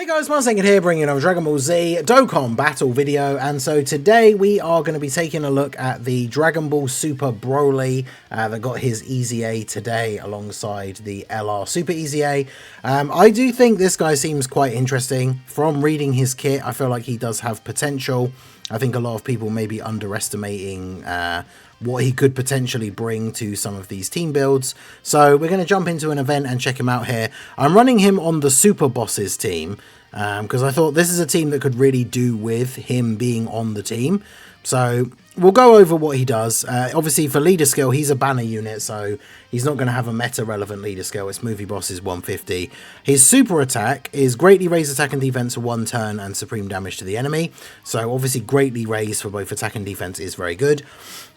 Hey guys, Marsenged here, bringing another Dragon Ball Z Dokkan battle video, and so today we are going to be taking a look at the Dragon Ball Super Broly that got his Easy A today alongside the LR Super Easy A. I do think this guy seems quite interesting. From reading his kit, I feel like he does have potential. I think a lot of people may be underestimating what he could potentially bring to some of these team builds. So we're going to jump into an event and check him out here. I'm running him on the Super Bosses team because I thought this is a team that could really do with him being on the team. So we'll go over what he does. Obviously for leader skill, he's a banner unit, so he's not going to have a meta relevant leader skill. It's movie boss is 150. His super attack is greatly raise attack and defense for 1 turn and supreme damage to the enemy. So obviously greatly raise for both attack and defense is very good.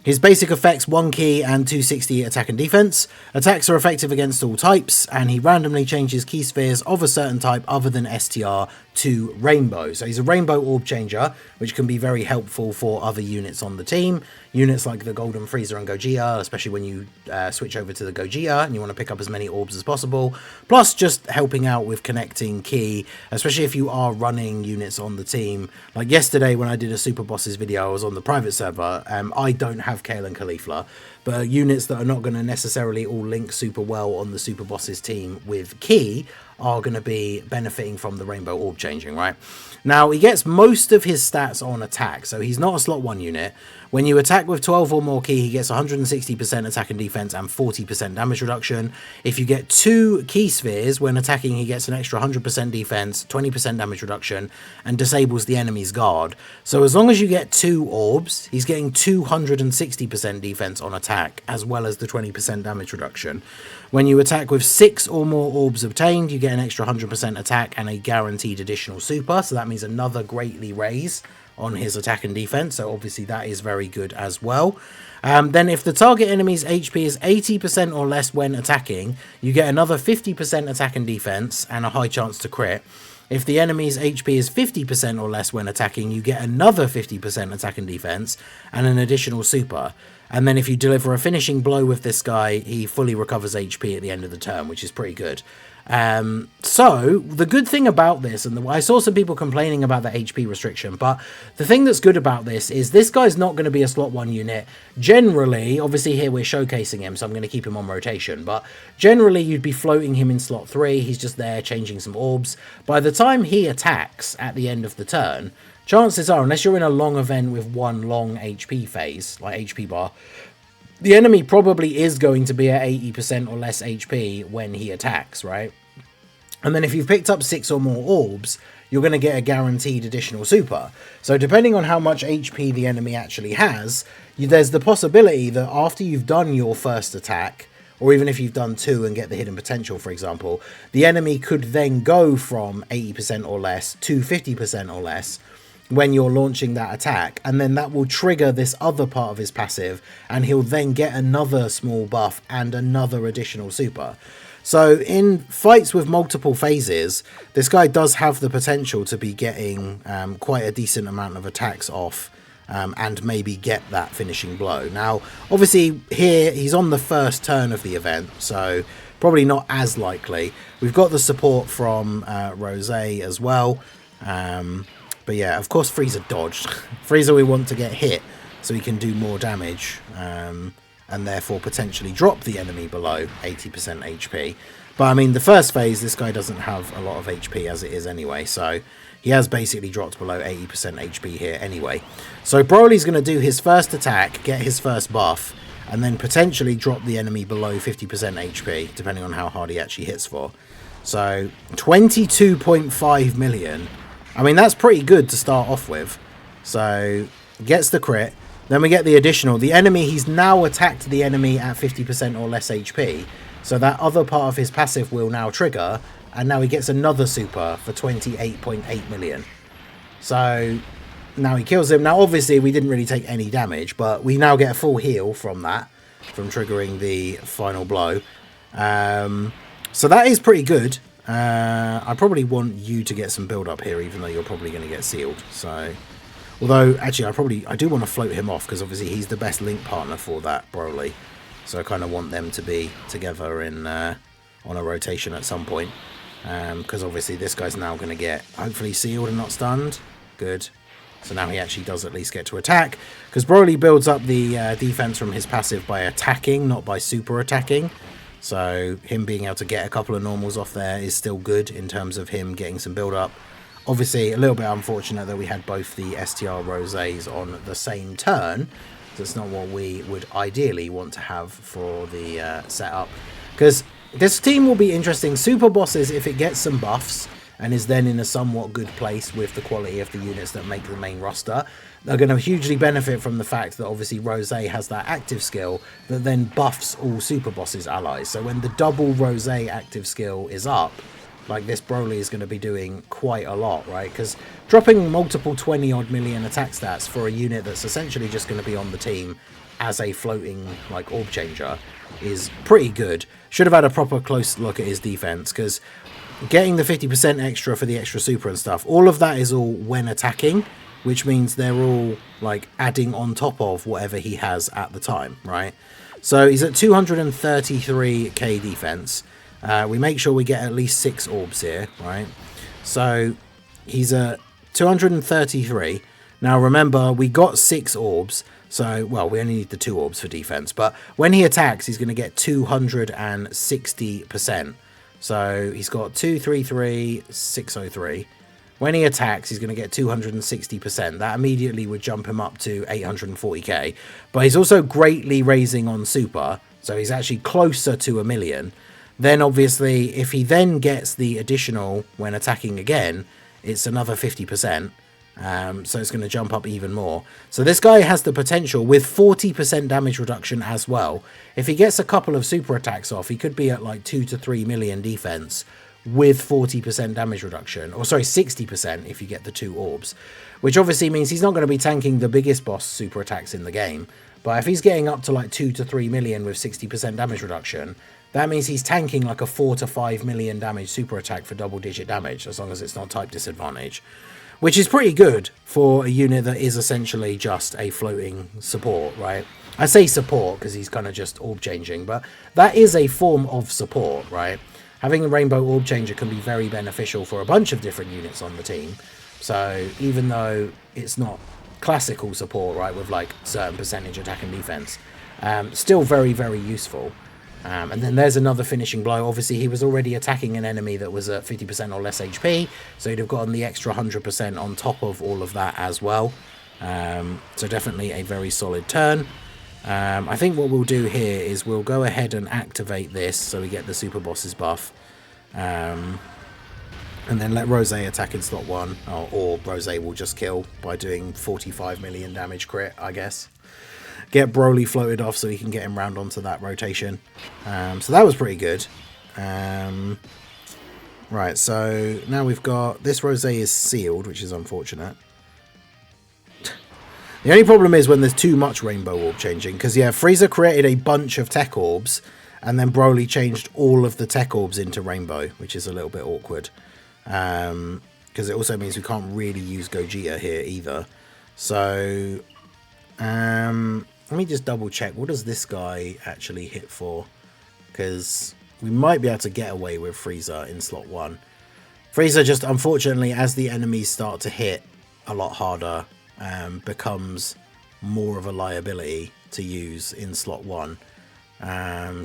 His basic effects 1 key and 260 attack and defense. Attacks are effective against all types, and he randomly changes key spheres of a certain type other than STR to rainbow. So he's a rainbow orb changer, which can be very helpful for other units on the team. Units like the Golden Frieza and Gogeta, especially when you switch over to the Gogeta and you want to pick up as many orbs as possible. Plus just helping out with connecting key, especially if you are running units on the team. Like yesterday when I did a Super Bosses video, I was on the private server. I don't have Kale and Caulifla, but units that are not going to necessarily all link super well on the Super Bosses team with key are going to be benefiting from the rainbow orb changing, right? Now, he gets most of his stats on attack, so he's not a slot 1 unit. When you attack with 12 or more key, he gets 160% attack and defense and 40% damage reduction. If you get 2 key spheres, when attacking, he gets an extra 100% defense, 20% damage reduction, and disables the enemy's guard. So as long as you get 2 orbs, he's getting 260% defense on attack, as well as the 20% damage reduction. When you attack with 6 or more orbs obtained, you get an extra 100% attack and a guaranteed additional super. So that means another greatly raise on his attack and defense. So obviously that is very good as well. Then if the target enemy's HP is 80% or less when attacking, you get another 50% attack and defense and a high chance to crit. If the enemy's HP is 50% or less when attacking, you get another 50% attack and defense and an additional super. And then if you deliver a finishing blow with this guy, he fully recovers HP at the end of the turn, which is pretty good. So the good thing about this, and I saw some people complaining about the HP restriction, but the thing that's good about this is this guy's not going to be a slot 1 unit. Generally, obviously here we're showcasing him, so I'm going to keep him on rotation, but generally you'd be floating him in slot 3. He's just there changing some orbs. By the time he attacks at the end of the turn, chances are, unless you're in a long event with 1 long HP phase, like HP bar, the enemy probably is going to be at 80% or less HP when he attacks, right? And then if you've picked up 6 or more orbs, you're going to get a guaranteed additional super. So depending on how much HP the enemy actually has, there's the possibility that after you've done your first attack, or even if you've done 2 and get the hidden potential, for example, the enemy could then go from 80% or less to 50% or less when you're launching that attack, and then that will trigger this other part of his passive, and he'll then get another small buff and another additional super. So in fights with multiple phases, this guy does have the potential to be getting quite a decent amount of attacks off and maybe get that finishing blow. Now, obviously here he's on the first turn of the event, so probably not as likely. We've got the support from Rose as well. But yeah, of course Frieza dodged. Frieza we want to get hit so he can do more damage and therefore potentially drop the enemy below 80% HP. But I mean, the first phase, this guy doesn't have a lot of HP as it is anyway, so he has basically dropped below 80% HP here anyway. So Broly's going to do his first attack, get his first buff, and then potentially drop the enemy below 50% HP, depending on how hard he actually hits for. So 22.5 million. I mean, that's pretty good to start off with. So, gets the crit. Then we get the additional. The enemy, he's now attacked the enemy at 50% or less HP. So that other part of his passive will now trigger. And now he gets another super for 28.8 million. So, now he kills him. Now, obviously, we didn't really take any damage. But we now get a full heal from that. From triggering the final blow. So that is pretty good. I probably want you to get some build up here, even though you're probably going to get sealed. So, although actually I do want to float him off because obviously he's the best link partner for that Broly. So I kind of want them to be together in on a rotation at some point. because obviously this guy's now going to get hopefully sealed and not stunned. Good. So now he actually does at least get to attack, because Broly builds up the defense from his passive by attacking, not by super attacking. So him being able to get a couple of normals off there is still good in terms of him getting some build up. Obviously a little bit unfortunate that we had both the STR Rosés on the same turn. That's not what we would ideally want to have for the setup, because this team will be interesting. Super bosses, if it gets some buffs and is then in a somewhat good place with the quality of the units that make the main roster, they're going to hugely benefit from the fact that obviously Rosé has that active skill that then buffs all Super Bosses allies. So when the double Rosé active skill is up, like this Broly is going to be doing quite a lot, right? Because dropping multiple 20-odd million attack stats for a unit that's essentially just going to be on the team as a floating like orb changer is pretty good. Should have had a proper close look at his defense, because getting the 50% extra for the extra super and stuff, all of that is all when attacking, which means they're all like adding on top of whatever he has at the time, right? So he's at 233k defense. We make sure we get at least 6 orbs here, right? So he's at 233. Now remember, we got 6 orbs, so, well, we only need the 2 orbs for defense, but when he attacks, he's going to get 260%. So he's got 233, 603. When he attacks, he's going to get 260%. That immediately would jump him up to 840k. But he's also greatly raising on super, so he's actually closer to 1 million. Then obviously, if he then gets the additional when attacking again, it's another 50%. So it's going to jump up even more. So this guy has the potential with 40% damage reduction as well. If he gets a couple of super attacks off, he could be at like 2 to 3 million defense with 40% damage reduction. Or sorry, 60% if you get the 2 orbs. Which obviously means he's not going to be tanking the biggest boss super attacks in the game. But if he's getting up to like 2 to 3 million with 60% damage reduction, that means he's tanking like a 4 to 5 million damage super attack for double digit damage, as long as it's not type disadvantage. Which is pretty good for a unit that is essentially just a floating support, right? I say support because he's kind of just orb changing, but that is a form of support, right? Having a rainbow orb changer can be very beneficial for a bunch of different units on the team. So even though it's not classical support, right, with like certain percentage attack and defense, still very, very useful. And then there's another finishing blow. Obviously, he was already attacking an enemy that was at 50% or less HP, so he'd have gotten the extra 100% on top of all of that as well. So definitely a very solid turn. I think what we'll do here is we'll go ahead and activate this so we get the Super Boss's buff. And then let Rosé attack in slot 1, or Rosé will just kill by doing 45 million damage crit, I guess. Get Broly floated off so he can get him round onto that rotation. So that was pretty good. Right, so now we've got... This Rosé is sealed, which is unfortunate. The only problem is when there's too much rainbow orb changing. Because, yeah, Frieza created a bunch of tech orbs, and then Broly changed all of the tech orbs into rainbow, which is a little bit awkward. Because it also means we can't really use Gogeta here either. So... let me just double check. What does this guy actually hit for? Because we might be able to get away with Frieza in slot 1. Frieza just, unfortunately, as the enemies start to hit a lot harder, becomes more of a liability to use in slot 1.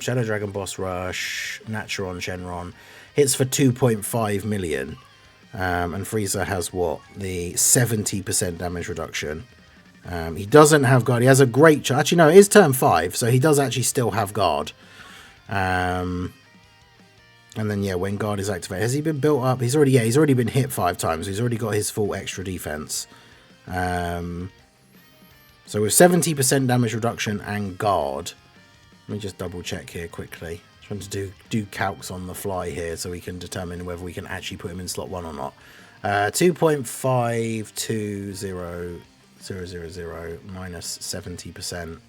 Shadow Dragon Boss Rush, Naturon Shenron, hits for 2.5 million. And Frieza has what? The 70% damage reduction. He doesn't have guard. He has a great charge. Actually, no, it is turn 5, so he does actually still have guard. And then, yeah, when guard is activated, has he been built up? He's already been hit 5 times. He's already got his full extra defense. So with 70% damage reduction and guard, let me just double check here quickly. Trying to do calcs on the fly here so we can determine whether we can actually put him in slot 1 or not. 2.520. 000 minus 70%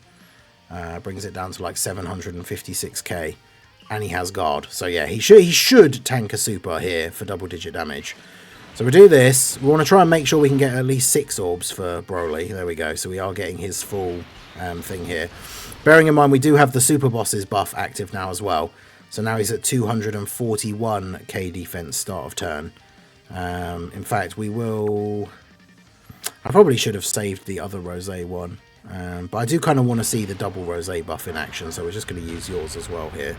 brings it down to like 756k, and he has guard. So yeah, he should tank a super here for double digit damage. So we do this. We want to try and make sure we can get at least 6 orbs for Broly. There we go. So we are getting his full thing here. Bearing in mind we do have the Super Boss's buff active now as well. So now he's at 241k defense start of turn. In fact, we will... I probably should have saved the other Rosé one. But I do kind of want to see the double Rosé buff in action, so we're just going to use yours as well here.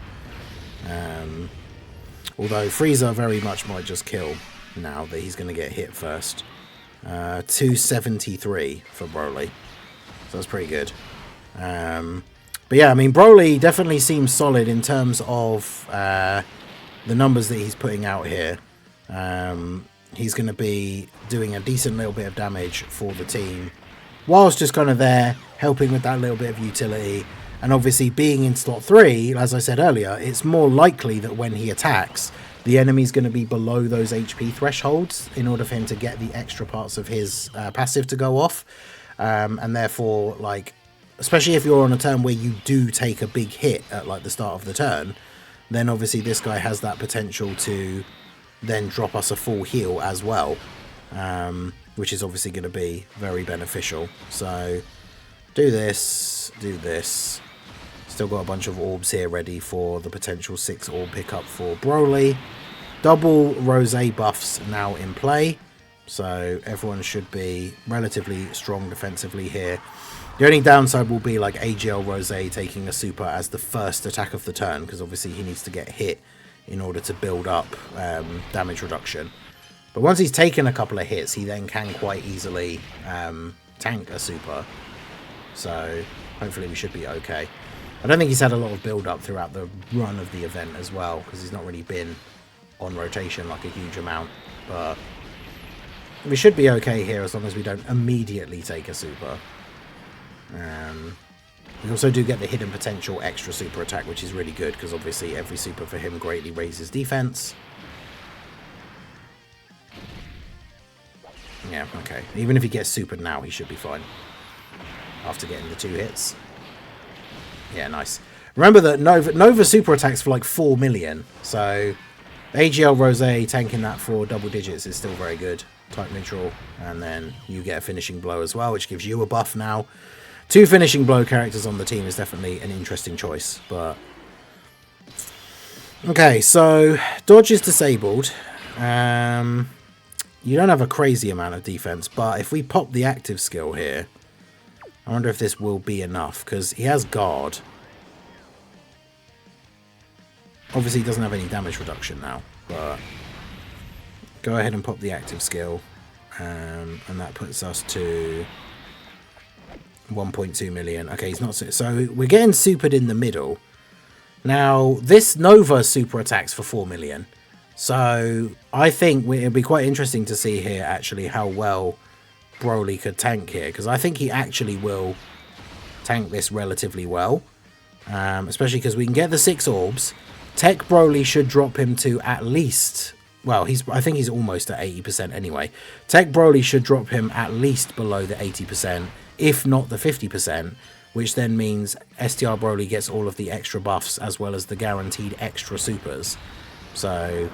Although Frieza very much might just kill now that he's going to get hit first. 273 for Broly. So that's pretty good. But yeah, I mean, Broly definitely seems solid in terms of the numbers that he's putting out here. He's going to be doing a decent little bit of damage for the team, whilst just kind of there, helping with that little bit of utility. And obviously being in slot 3, as I said earlier, it's more likely that when he attacks, the enemy's going to be below those HP thresholds in order for him to get the extra parts of his passive to go off. And therefore, like, especially if you're on a turn where you do take a big hit at like the start of the turn, then obviously this guy has that potential to then drop us a full heal as well, which is obviously going to be very beneficial. So do this, do this. Still got a bunch of orbs here ready for the potential 6 orb pickup for Broly. Double Rosé buffs now in play, so everyone should be relatively strong defensively here. The only downside will be like AGL Rosé taking a super as the first attack of the turn, because obviously he needs to get hit in order to build up damage reduction. But once he's taken a couple of hits, he then can quite easily tank a super. So hopefully we should be okay. I don't think he's had a lot of build up throughout the run of the event as well, because he's not really been on rotation like a huge amount. But we should be okay here as long as we don't immediately take a super. We also do get the hidden potential extra super attack, which is really good, because obviously every super for him greatly raises defense. Yeah, okay. Even if he gets supered now, he should be fine. After getting the 2 hits. Yeah, nice. Remember that Nova super attacks for like 4 million. So AGL Rosé tanking that for double digits is still very good. Type neutral. And then you get a finishing blow as well, which gives you a buff now. 2 finishing blow characters on the team is definitely an interesting choice. But okay, so dodge is disabled. You don't have a crazy amount of defense, but if we pop the active skill here, I wonder if this will be enough, because he has guard. Obviously he doesn't have any damage reduction now, but go ahead and pop the active skill, and that puts us to 1.2 million. Okay, he's not, so we're getting supered in the middle. Now this Nova super attacks for 4 million, so I think it'll be quite interesting to see here actually how well Broly could tank here, because I think he actually will tank this relatively well, especially because we can get the 6 orbs. Tech Broly should drop him to at least, well, I think he's almost at 80% anyway. Tech Broly should drop him at least below the 80%, if not the 50%, which then means STR Broly gets all of the extra buffs as well as the guaranteed extra supers. So,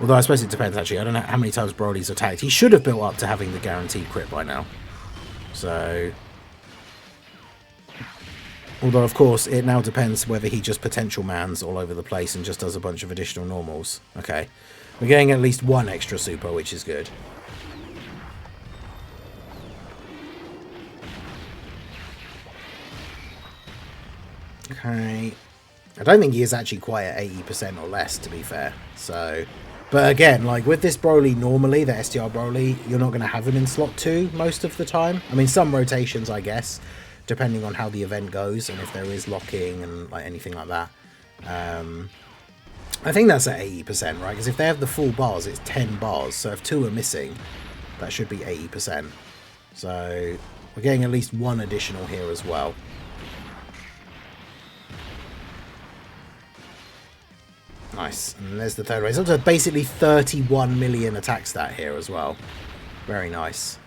although I suppose it depends actually. I don't know how many times Broly's attacked. He should have built up to having the guaranteed crit by now. So, although of course it now depends whether he just potential mans all over the place and just does a bunch of additional normals. Okay, we're getting at least 1 extra super, which is good. Okay, I don't think he is actually quite at 80% or less, to be fair. So, but again, like with this Broly normally, the STR Broly, you're not going to have him in slot 2 most of the time. I mean, some rotations, I guess, depending on how the event goes and if there is locking and like anything like that. I think that's at 80%, right? Because if they have the full bars, it's 10 bars. So if 2 are missing, that should be 80%. So we're getting at least 1 additional here as well. Nice. And there's the third raise. Up to basically 31 million attack stat here as well. Very nice.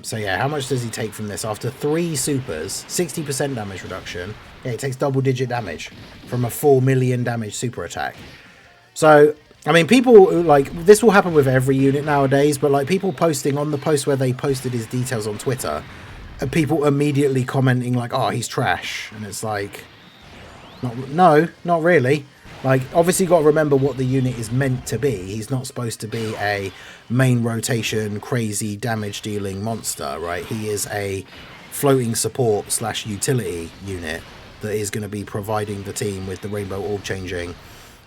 So yeah, how much does he take from this? After 3 supers, 60% damage reduction. Yeah, he takes double-digit damage from a 4 million damage super attack. So, I mean, people, like, this will happen with every unit nowadays, but, like, people posting on the post where they posted his details on Twitter, and people immediately commenting, like, oh, he's trash. And it's like, no, not really. Like, obviously, you got to remember what the unit is meant to be. He's not supposed to be a main rotation, crazy damage dealing monster, right? He is a floating support / utility unit that is going to be providing the team with the rainbow orb changing.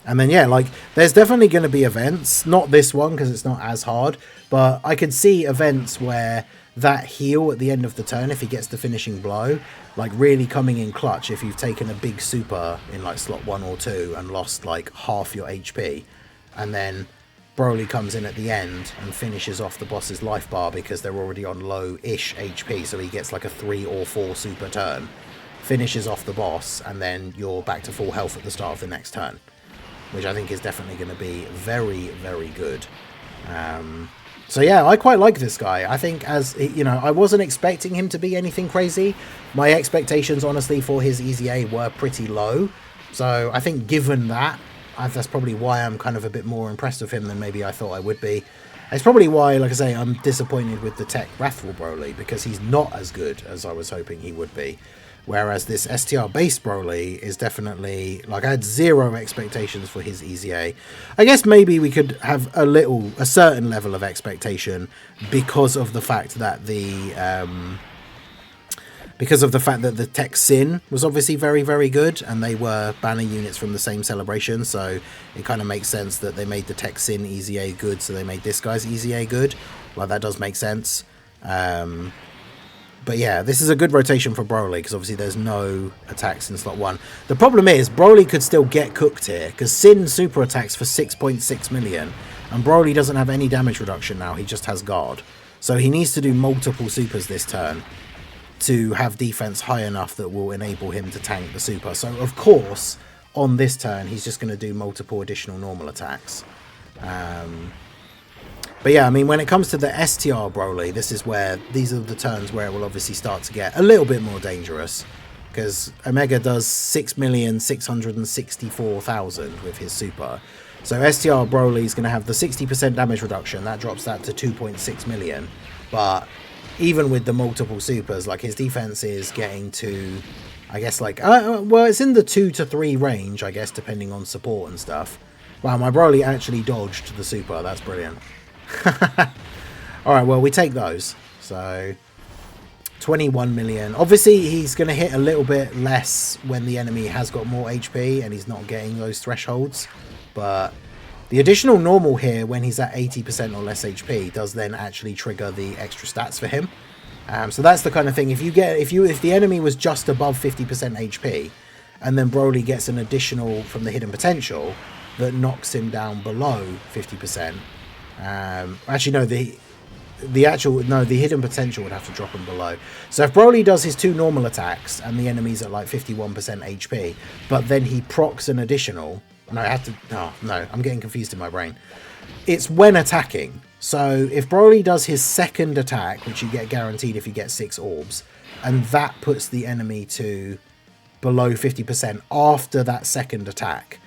And then, yeah, like, there's definitely going to be events. Not this one, because it's not as hard. But I could see events where that heal at the end of the turn, if he gets the finishing blow, like, really coming in clutch if you've taken a big super in, like, slot 1 or 2 and lost, like, half your HP. And then Broly comes in at the end and finishes off the boss's life bar because they're already on low-ish HP. So he gets, like, a 3 or 4 super turn. Finishes off the boss, and then you're back to full health at the start of the next turn, which I think is definitely going to be very, very good. So yeah, I quite like this guy. I think, as you know, I wasn't expecting him to be anything crazy. My expectations, honestly, for his EZA were pretty low. So I think given that, that's probably why I'm kind of a bit more impressed with him than maybe I thought I would be. It's probably why, like I say, I'm disappointed with the Tech Wrathful Broly, because he's not as good as I was hoping he would be. Whereas this STR base Broly is definitely, like, I had zero expectations for his EZA. I guess maybe we could have a certain level of expectation because of the fact that the Tech Sin was obviously very, very good, and they were banner units from the same celebration, so it kind of makes sense that they made the Tech Sin EZA good, so they made this guy's EZA good. Like, that does make sense. But yeah, this is a good rotation for Broly, because obviously there's no attacks in slot 1. The problem is, Broly could still get cooked here, because Sin super attacks for 6.6 million, and Broly doesn't have any damage reduction now, he just has guard. So he needs to do multiple supers this turn to have defense high enough that will enable him to tank the super. So of course, on this turn, he's just going to do multiple additional normal attacks. But yeah, I mean, when it comes to the STR Broly, these are the turns where it will obviously start to get a little bit more dangerous, because Omega does 6,664,000 with his super. So STR Broly is going to have the 60% damage reduction. That drops that to 2.6 million. But even with the multiple supers, like, his defense is getting to, I guess, like, well, it's in the 2 to 3 range, I guess, depending on support and stuff. Wow, my Broly actually dodged the super. That's brilliant. Alright, well, we take those. So 21 million. Obviously he's going to hit a little bit less when the enemy has got more HP and he's not getting those thresholds, but the additional normal here when he's at 80% or less HP does then actually trigger the extra stats for him. So that's the kind of thing, if the enemy was just above 50% HP and then Broly gets an additional from the hidden potential that knocks him down below 50%. Actually, no, the hidden potential would have to drop him below. So if Broly does his 2 normal attacks and the enemy's at like 51% HP, but then he procs an additional, no, I'm getting confused in my brain. It's when attacking. So if Broly does his second attack, which you get guaranteed if you get 6 orbs, and that puts the enemy to below 50% after that second attack,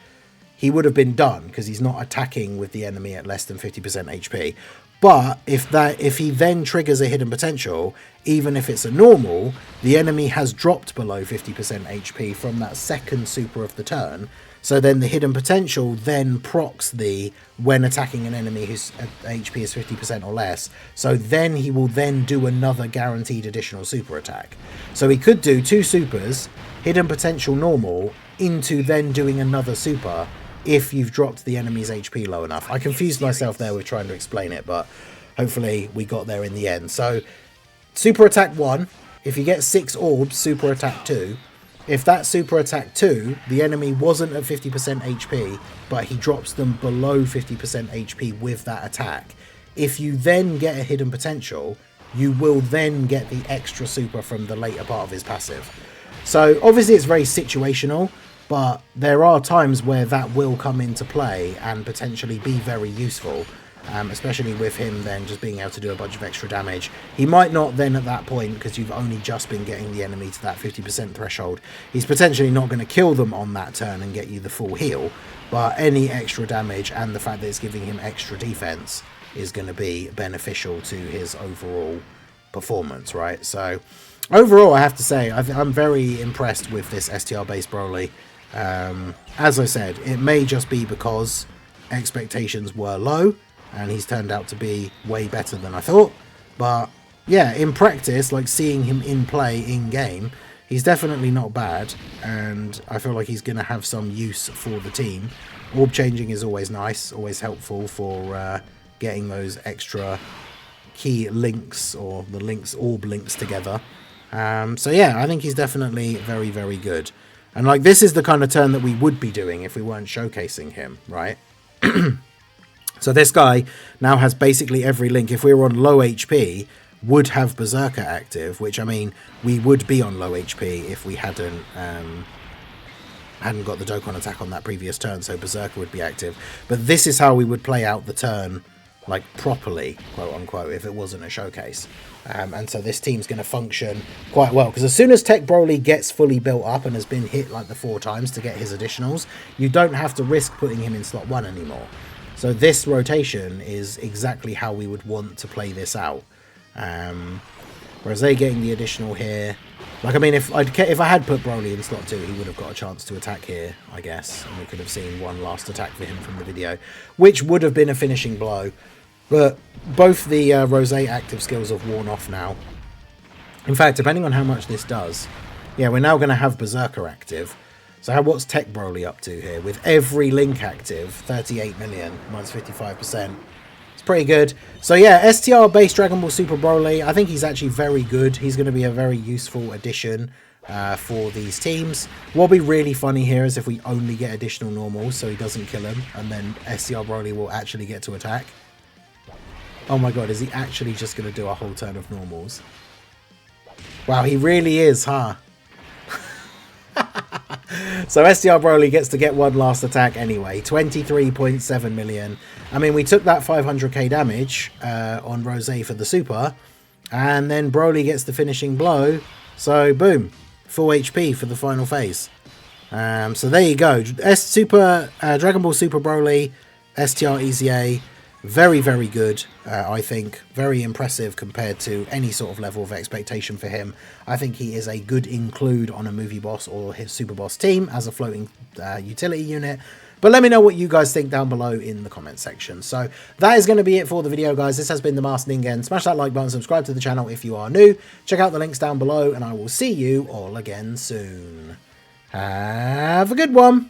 he would have been done because he's not attacking with the enemy at less than 50% HP. But if he then triggers a hidden potential, even if it's a normal, the enemy has dropped below 50% HP from that second super of the turn. So then the hidden potential then procs the when attacking an enemy whose HP is 50% or less. So then he will then do another guaranteed additional super attack. So he could do 2 supers, hidden potential normal, into then doing another super if you've dropped the enemy's HP low enough. I confused myself there with trying to explain it, but hopefully we got there in the end. So super attack 1, if you get 6 orbs, super attack 2. If that super attack 2, the enemy wasn't at 50% HP, but he drops them below 50% HP with that attack. If you then get a hidden potential, you will then get the extra super from the later part of his passive. So obviously it's very situational, but there are times where that will come into play and potentially be very useful, especially with him then just being able to do a bunch of extra damage. He might not then at that point, because you've only just been getting the enemy to that 50% threshold, he's potentially not going to kill them on that turn and get you the full heal, but any extra damage and the fact that it's giving him extra defense is going to be beneficial to his overall performance, right? So overall, I have to say, I'm very impressed with this STR based Broly. As I said, it may just be because expectations were low and he's turned out to be way better than I thought. But yeah, in practice, like seeing him in play in game, he's definitely not bad, and I feel like he's going to have some use for the team. Orb changing is always nice, always helpful for getting those extra key links, or the links, orb links together. So yeah, I think he's definitely very, very good. And like, this is the kind of turn that we would be doing if we weren't showcasing him, right? So this guy now has basically every link. If we were on low HP, would have Berserker active, which, I mean, we would be on low HP if we hadn't got the Dokkan attack on that previous turn, so Berserker would be active. But this is how we would play out the turn, like, properly, quote unquote, if it wasn't a showcase. And so this team's going to function quite well, because as soon as Tech Broly gets fully built up and has been hit like the 4 times to get his additionals, you don't have to risk putting him in slot 1 anymore. So this rotation is exactly how we would want to play this out. Whereas they getting the additional here, like, I mean, if I had put Broly in slot 2, he would have got a chance to attack here, I guess, and we could have seen one last attack for him from the video, which would have been a finishing blow. But both the Rose active skills have worn off now. In fact, depending on how much this does, yeah, we're now going to have Berserker active. So what's Tech Broly up to here? With every link active, 38 million, minus 55%. It's pretty good. So yeah, STR based Dragon Ball Super Broly, I think he's actually very good. He's going to be a very useful addition for these teams. What'll be really funny here is if we only get additional normals, so he doesn't kill him, and then STR Broly will actually get to attack. Oh my god, is he actually just going to do a whole turn of normals? Wow, he really is, huh? So STR Broly gets to get one last attack anyway. 23.7 million. I mean, we took that 500k damage on Rose for the super, and then Broly gets the finishing blow. So boom, full HP for the final phase. So there you go. Dragon Ball Super Broly, STR EZA. Very, very good, I think. Very impressive compared to any sort of level of expectation for him. I think he is a good include on a movie boss or his super boss team as a floating utility unit. But let me know what you guys think down below in the comment section. So that is going to be it for the video, guys. This has been the Masked Ningen. Smash that like button, subscribe to the channel if you are new. Check out the links down below, and I will see you all again soon. Have a good one.